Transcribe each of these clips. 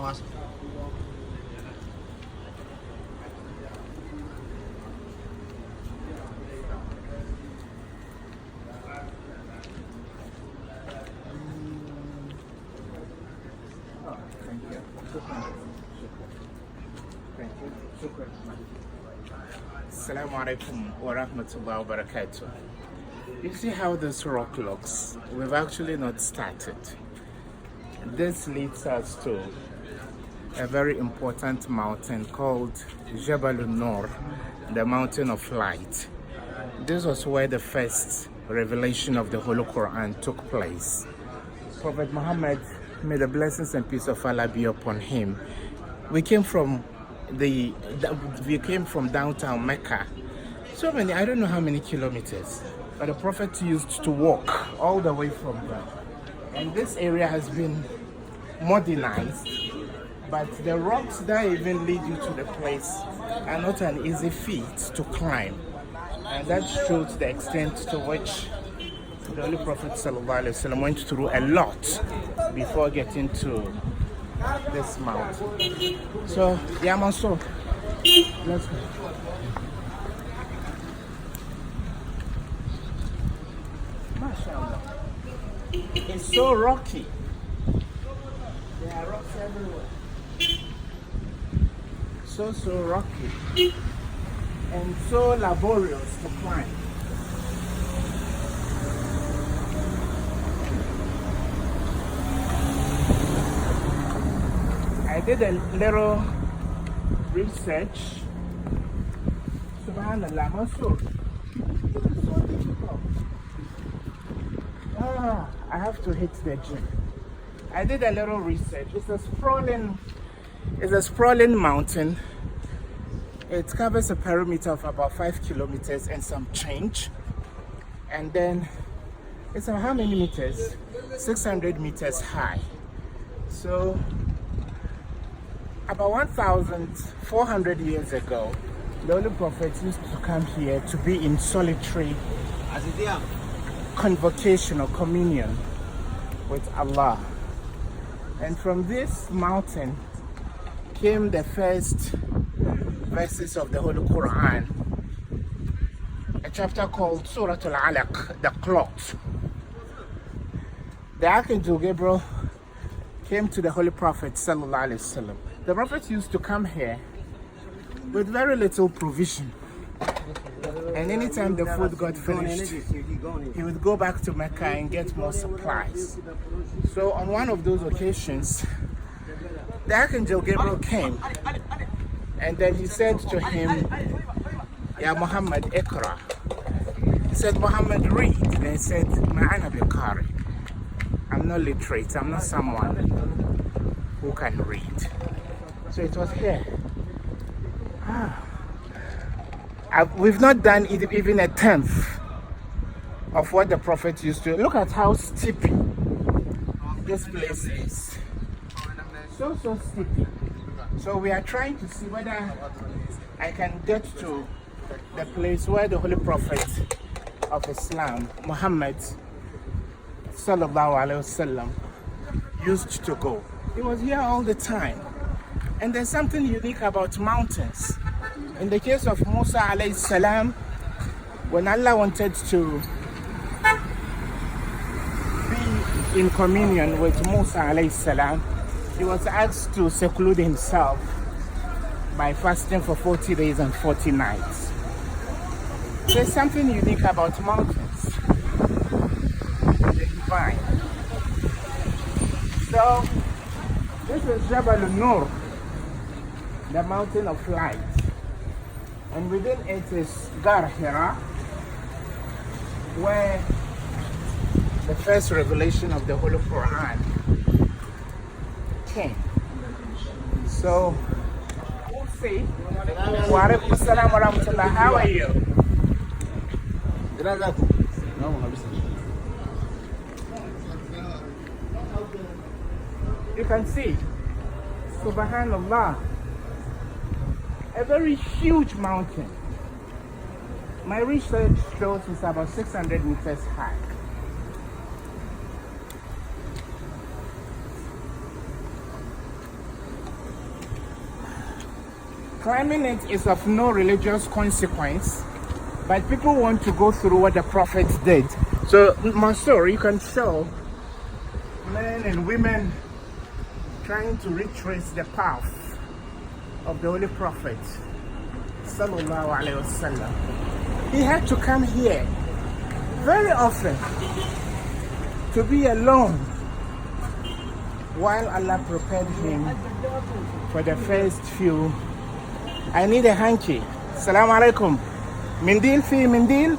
Assalamu alaikum wa rahmatullahi wa barakatuh. You see how this rock looks? We've actually not started. This leads us to a very important mountain called Jabal Nur, the mountain of light. This was where the first revelation of the Holy Quran took place. Prophet Muhammad, may the blessings and peace of Allah be upon him. We came from downtown Mecca. So many, I don't know how many kilometers, but the Prophet used to walk all the way from there. And this area has been modernized, but the rocks that even lead you to the place are not an easy feat to climb. And that shows the extent to which the Holy Prophet ﷺ went through a lot before getting to this mountain. So, yeah, Mansour, let's go. MashaAllah. It's so rocky. There are rocks everywhere. So rocky. And so laborious to climb. I did a little research. Subhanallah, Mansour. This is so difficult. I have to hit the gym. I did a little research. It's a sprawling mountain. It covers a perimeter of about 5 kilometers and some change. And then it's how many meters? 600 meters high. So about 1,400 years ago, the Holy Prophet used to come here to be in solitary convocation or communion with Allah. And from this mountain came the first verses of the Holy Quran, a chapter called Surah Al-Alaq, the cloth. The Archangel Gabriel came to the Holy Prophet Sallallahu Alaihi Wasallam. The Prophet used to come here with very little provision. And anytime the food got finished, he would go back to Mecca and get more supplies. So on one of those occasions, the Archangel Gabriel came, and then he said to him, Ya Muhammad, Iqra. He said, Muhammad, read. And he said, Ma'ana biqari. I'm not literate, I'm not someone who can read. So it was here. We've not done even a tenth of what the Prophet used to. Look at how steep this place is. So steep. So we are trying to see whether I can get to the place where the Holy Prophet of Islam, Muhammad Sallallahu Alaihi Wasallam, used to go. He was here all the time. And there's something unique about mountains. In the case of Musa alayhi salam, when Allah wanted to be in communion with Musa alayhi salam, he was asked to seclude himself by fasting for 40 days and 40 nights. There's something unique about mountains. The divine. So, this is Jabal Nur, the mountain of light. And within it is Gar Hira, where the first revelation of the Holy Quran came. So, we'll see. Wa alaikum assalam wa rahmatullah. How are you? You can see, Subhanallah, a very huge mountain. My research shows it's about 600 meters high. Climbing it is of no religious consequence, but people want to go through what the prophets did. So, Mansour, you can show men and women trying to retrace the path of the Holy Prophet, sallallahu alaihi wasallam. He had to come here very often to be alone while Allah prepared him for the first few. I need a hanky. Assalamu alaikum. Mindil fi mindil.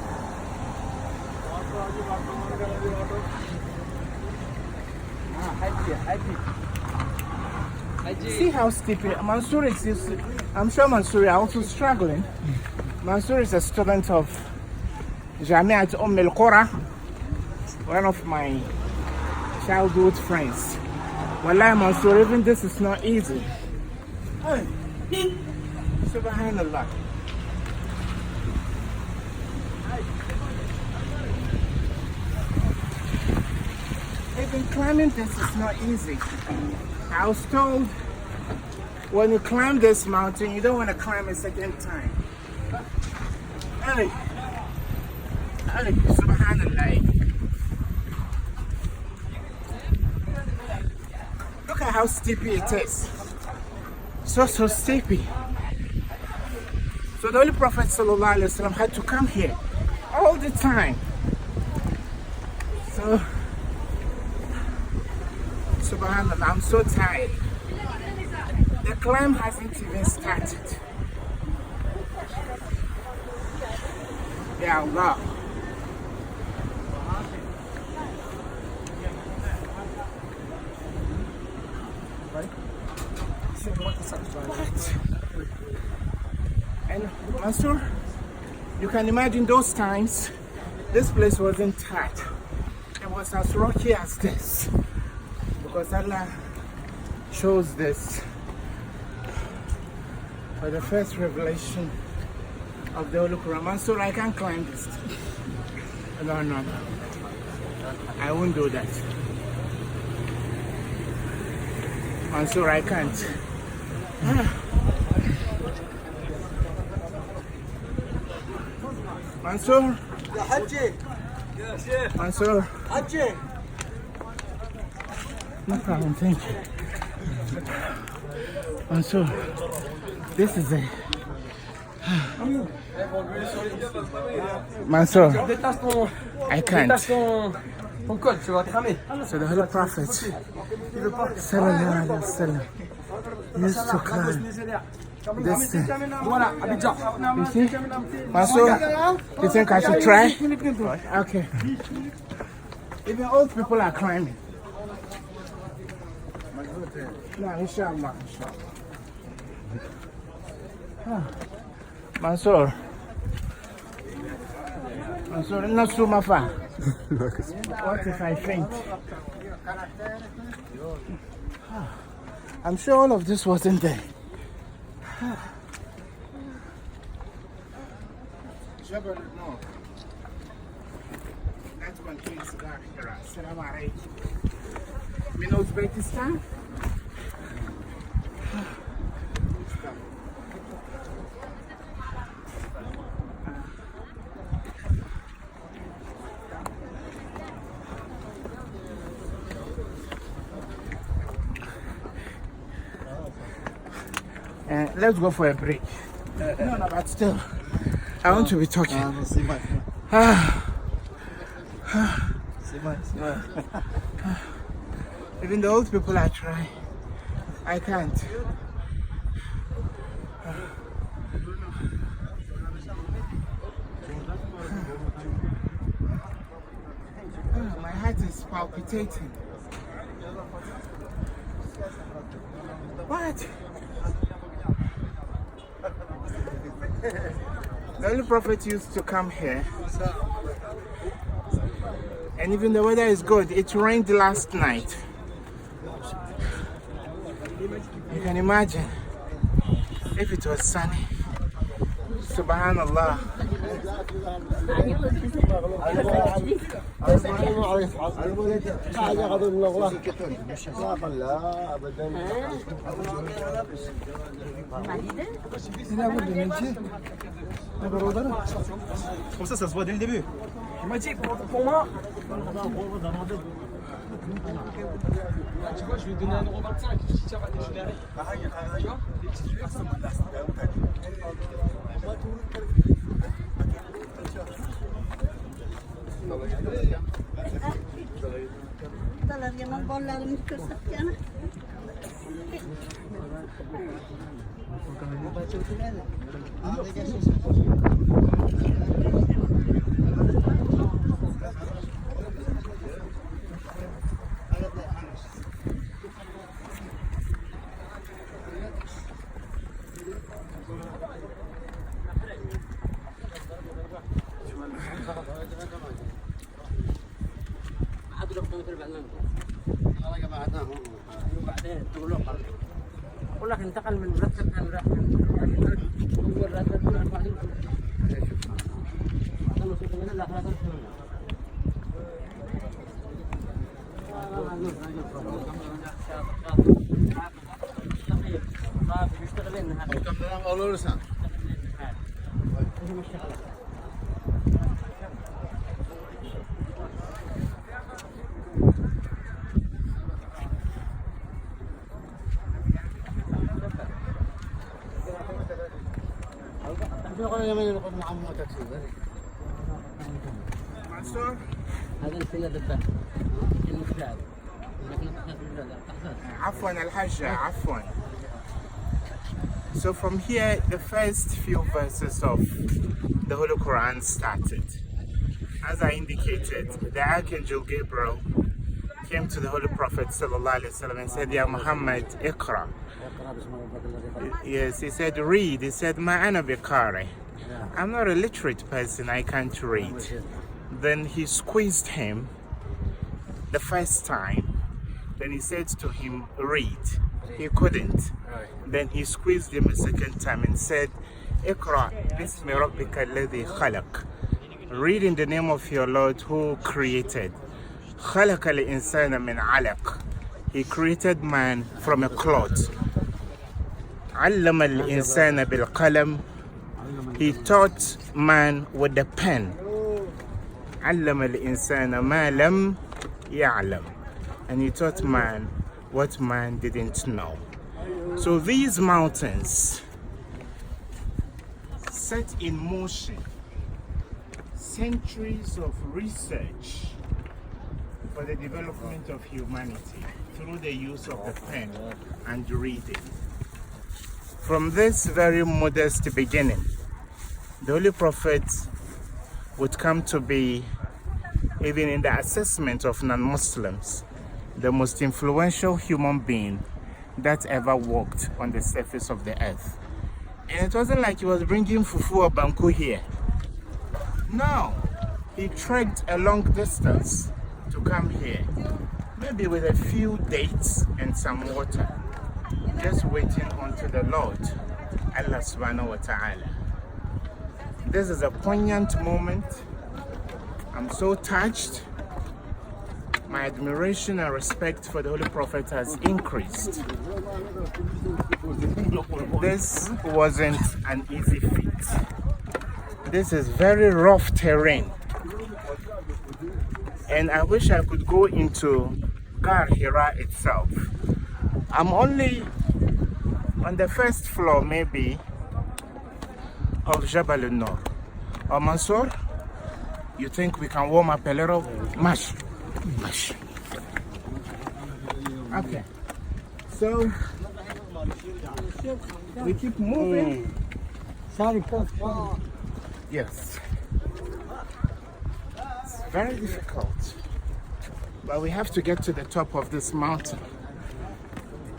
See how steep it. Mansour is. I'm sure Mansour is also struggling. Mansour is a student of Jamiat Al Qura, one of my childhood friends. Wallahi Mansour, even this is not easy. Hey. Subhanallah. Even climbing this is not easy. I was told when you climb this mountain, you don't want to climb a second time. Hey, subhanallah. Look at how steepy it is. So steepy. So the Holy Prophet sallallahu alaihi wasallam had to come here all the time. So, subhanallah, I'm so tired. The climb hasn't even started. Ya Allah. What? And Mansour, you can imagine those times, this place wasn't tight. It was as rocky as this. Because Allah chose this for the first revelation of the Holy Quran. Mansour, I can't climb this. No. I won't do that. Mansour, I can't. Mansour. Mansour. No problem, thank you. Mansour, this is a... Mansour, I can't. So the Holy Prophet sallallahu alaihi wasallam used to climb this thing. You see? Mansour, you think I should try? Okay. Even old people are climbing. No, inshallah. Mansour, not so mafa. What if I faint? I'm sure all of this wasn't there. Jabal no. That's one thing. Assalamu alaikum. Min Uzbekistan. Let's go for a break. No, but still, I want to be talking. Even the old people are trying. I can't. My heart is palpitating. What? The Holy Prophet used to come here, and even the weather is good. It rained last night. You can imagine if it was sunny. Subhanallah. Comme ça se voit dès le début. Il m'a dit pour moi. Tu vois, je vais donner 1,25 €. Si tu vas dégénérer. Tu vois, les petites personnes. Yaman bollarımı göstersene. أقول لك انتقل من مرتب كان راح هو الراتب كله 4000 أنا وصلت من لا 3000 بيشتغلين هذا هذا الفيلا دبان المختار عفوا الحاجة عفوا. So from here the first few verses of the Holy Quran started. As I indicated, the Archangel Gabriel came to the Holy Prophet ﷺ and said, Ya Muhammad, Iqra. Yes, he said, read. He said, Ma ana biqari. I'm not a literate person, I can't read. Then he squeezed him the first time. Then he said to him, read. He couldn't. Then he squeezed him a second time and said, Iqra bismi rabbika alladhi khalaq. Read in the name of your Lord who created. خلق الإنسان من علق. He created man from a cloth. علم الإنسان بالقلم. He taught man with the pen. علم الإنسان ما لم يعلم. And he taught man what man didn't know. So these mountains set in motion centuries of research for the development of humanity through the use of the pen and reading. From this very modest beginning, the Holy Prophet would come to be, even in the assessment of non-Muslims, the most influential human being that ever walked on the surface of the earth. And it wasn't like he was bringing fufu or banku here. No, he trekked a long distance to come here, maybe with a few dates and some water, just waiting unto the Lord, Allah subhanahu wa ta'ala. This is a poignant moment. I'm so touched. My admiration and respect for the Holy Prophet has increased. This wasn't an easy feat. This is very rough terrain. And I wish I could go into Ghar Hira itself. I'm only on the first floor, maybe, of Jabal al-Nur. Or Mansour, you think we can warm up a little? Mash. Mash. Okay. So, we keep moving. Yes. It's very difficult. But we have to get to the top of this mountain.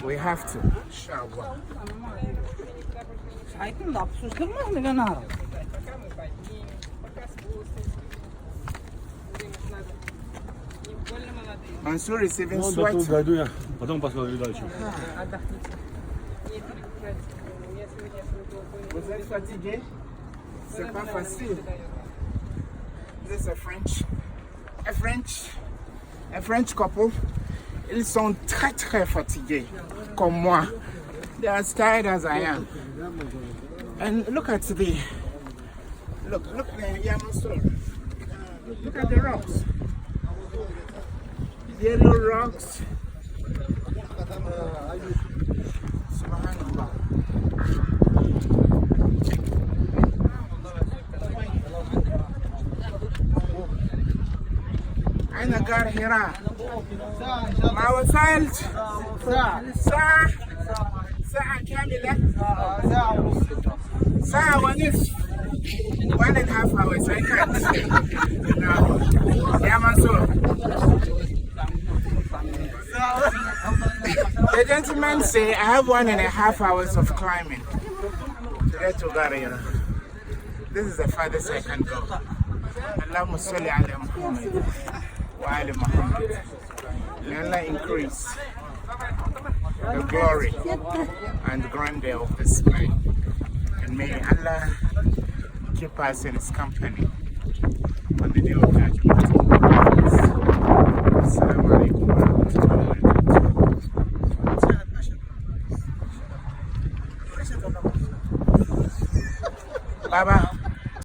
We have to. Inshallah. Mansour is even sweating. Потом посмотрим дальше. Vous êtes fatigué? C'est pas facile. This is a French couple. Ils sont très fatigués, comme moi. They are as tired as I am. And look at the Yamasol. Look at the rocks. Yellow rocks. Subhanallah. أنا قار حراء ما وصلت ساعة كاملة ساعة ونصف 1.5 hours I can't يا منصور The gentleman say I have 1.5 hours of climbing to get to Garira. This is the farthest I can go. Allahumma salli ala Muhammad wa ali Muhammad. May Allah increase the glory and grandeur of this place. And may Allah keep us in His company on the day of judgment. Assalamu alaikum wa rahmatullahi wa barakatuh. Baba.